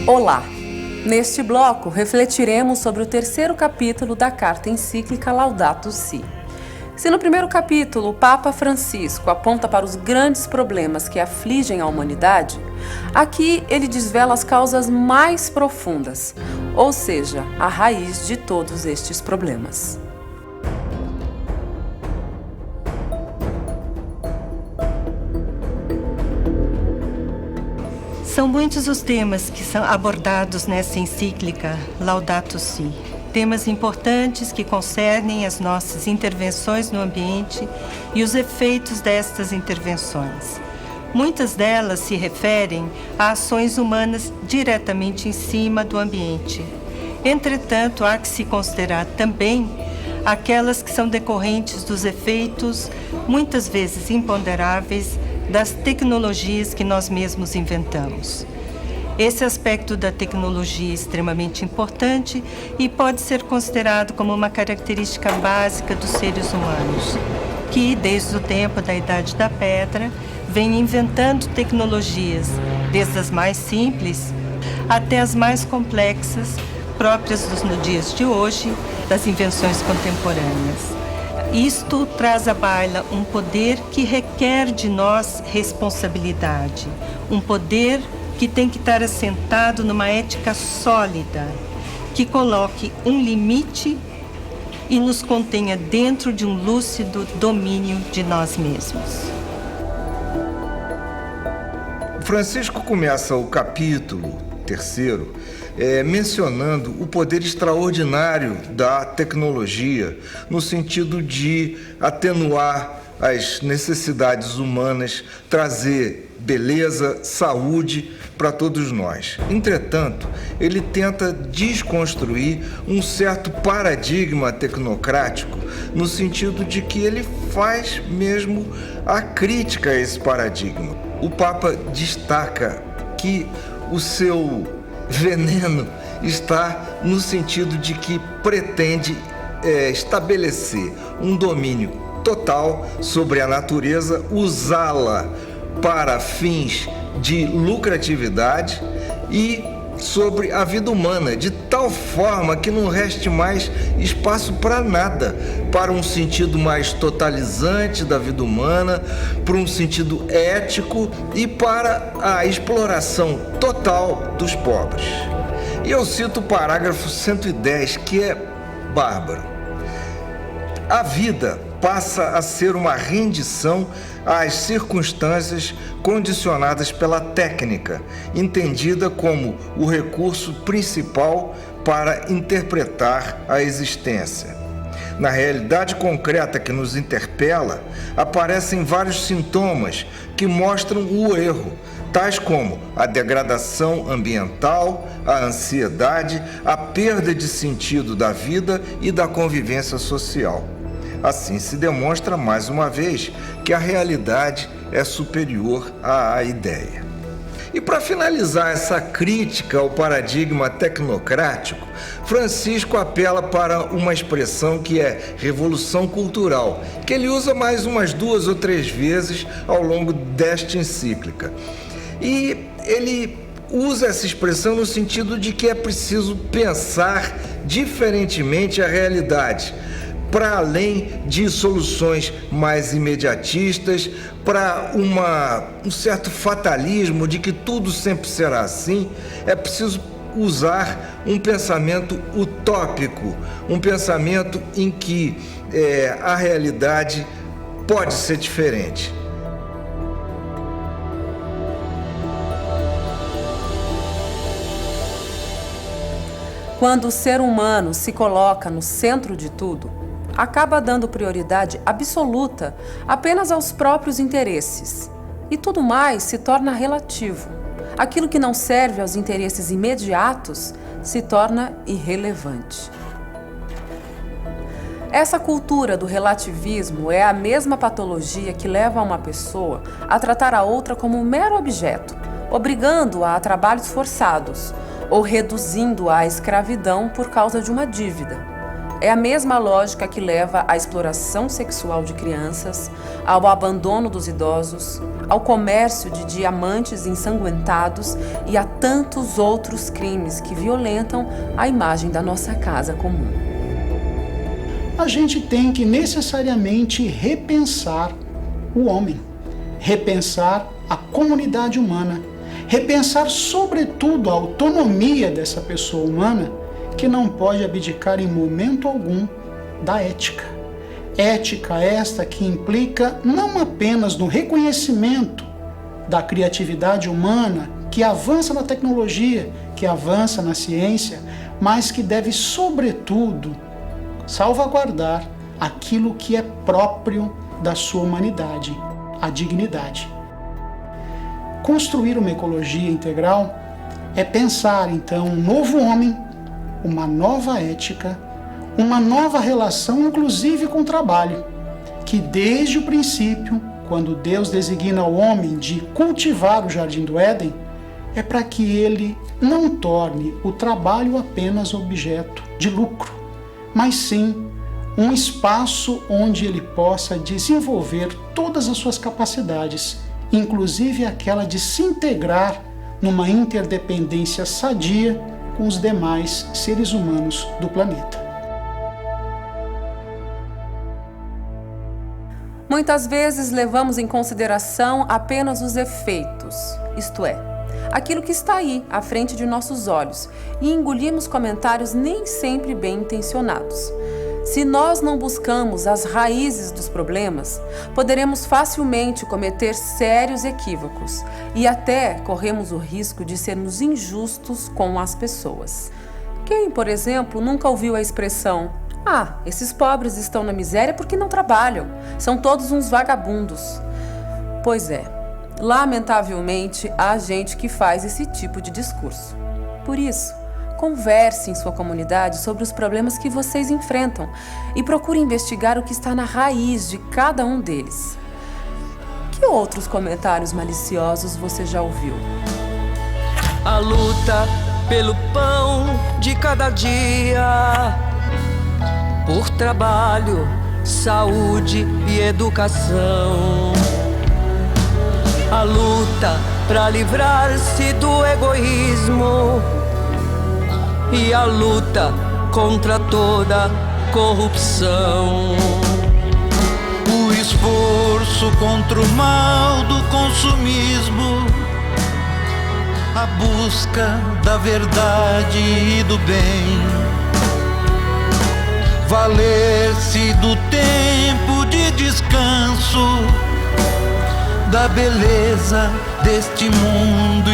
Olá! Neste bloco, refletiremos sobre o terceiro capítulo da carta encíclica Laudato Si. Se no primeiro capítulo o Papa Francisco aponta para os grandes problemas que afligem a humanidade, aqui ele desvela as causas mais profundas, ou seja, a raiz de todos estes problemas. São muitos os temas que são abordados nessa encíclica Laudato Si. Temas importantes que concernem as nossas intervenções no ambiente e os efeitos destas intervenções. Muitas delas se referem a ações humanas diretamente em cima do ambiente. Entretanto, há que se considerar também aquelas que são decorrentes dos efeitos, muitas vezes imponderáveis, das tecnologias que nós mesmos inventamos. Esse aspecto da tecnologia é extremamente importante e pode ser considerado como uma característica básica dos seres humanos, que, desde o tempo da Idade da Pedra, vem inventando tecnologias, desde as mais simples até as mais complexas, próprias nos dias de hoje, das invenções contemporâneas. Isto traz à baila um poder que requer de nós responsabilidade, um poder que tem que estar assentado numa ética sólida, que coloque um limite e nos contenha dentro de um lúcido domínio de nós mesmos. Francisco começa o capítulo terceiro mencionando o poder extraordinário da tecnologia no sentido de atenuar as necessidades humanas, trazer beleza, saúde para todos nós. Entretanto, ele tenta desconstruir um certo paradigma tecnocrático no sentido de que ele faz mesmo a crítica a esse paradigma. O Papa destaca que o seu veneno está no sentido de que pretende estabelecer um domínio total sobre a natureza, usá-la para fins de lucratividade e sobre a vida humana, de tal forma que não reste mais espaço para nada, para um sentido mais totalizante da vida humana, para um sentido ético e para a exploração total dos pobres. E eu cito o parágrafo 110, que é bárbaro. A vida passa a ser uma rendição às circunstâncias condicionadas pela técnica, entendida como o recurso principal para interpretar a existência. Na realidade concreta que nos interpela, aparecem vários sintomas que mostram o erro, tais como a degradação ambiental, a ansiedade, a perda de sentido da vida e da convivência social. Assim se demonstra mais uma vez que a realidade é superior à ideia. E para finalizar essa crítica ao paradigma tecnocrático, Francisco apela para uma expressão que é revolução cultural, que ele usa mais umas 2 ou 3 vezes ao longo desta encíclica. E ele usa essa expressão no sentido de que é preciso pensar diferentemente a realidade, para além de soluções mais imediatistas, para um certo fatalismo de que tudo sempre será assim, é preciso usar um pensamento utópico, um pensamento em que a realidade pode ser diferente. Quando o ser humano se coloca no centro de tudo, acaba dando prioridade absoluta apenas aos próprios interesses. E tudo mais se torna relativo. Aquilo que não serve aos interesses imediatos se torna irrelevante. Essa cultura do relativismo é a mesma patologia que leva uma pessoa a tratar a outra como um mero objeto, obrigando-a a trabalhos forçados ou reduzindo-a à escravidão por causa de uma dívida. É a mesma lógica que leva à exploração sexual de crianças, ao abandono dos idosos, ao comércio de diamantes ensanguentados e a tantos outros crimes que violentam a imagem da nossa casa comum. A gente tem que necessariamente repensar o homem, repensar a comunidade humana, repensar sobretudo a autonomia dessa pessoa humana que não pode abdicar em momento algum da ética. Ética esta que implica não apenas no reconhecimento da criatividade humana que avança na tecnologia, que avança na ciência, mas que deve sobretudo salvaguardar aquilo que é próprio da sua humanidade, a dignidade. Construir uma ecologia integral é pensar, então, um novo homem, uma nova ética, uma nova relação, inclusive com o trabalho, que desde o princípio, quando Deus designa o homem de cultivar o Jardim do Éden, é para que ele não torne o trabalho apenas objeto de lucro, mas sim um espaço onde ele possa desenvolver todas as suas capacidades, inclusive aquela de se integrar numa interdependência sadia com os demais seres humanos do planeta. Muitas vezes levamos em consideração apenas os efeitos, isto é, aquilo que está aí, à frente de nossos olhos, e engolimos comentários nem sempre bem intencionados. Se nós não buscamos as raízes dos problemas, poderemos facilmente cometer sérios equívocos e até corremos o risco de sermos injustos com as pessoas. Quem, por exemplo, nunca ouviu a expressão: "Ah, esses pobres estão na miséria porque não trabalham, são todos uns vagabundos"? Pois é, lamentavelmente há gente que faz esse tipo de discurso. Por isso, converse em sua comunidade sobre os problemas que vocês enfrentam e procure investigar o que está na raiz de cada um deles. Que outros comentários maliciosos você já ouviu? A luta pelo pão de cada dia, por trabalho, saúde e educação. A luta para livrar-se do egoísmo e a luta contra toda corrupção. O esforço contra o mal do consumismo, a busca da verdade e do bem, valer-se do tempo de descanso, da beleza deste mundo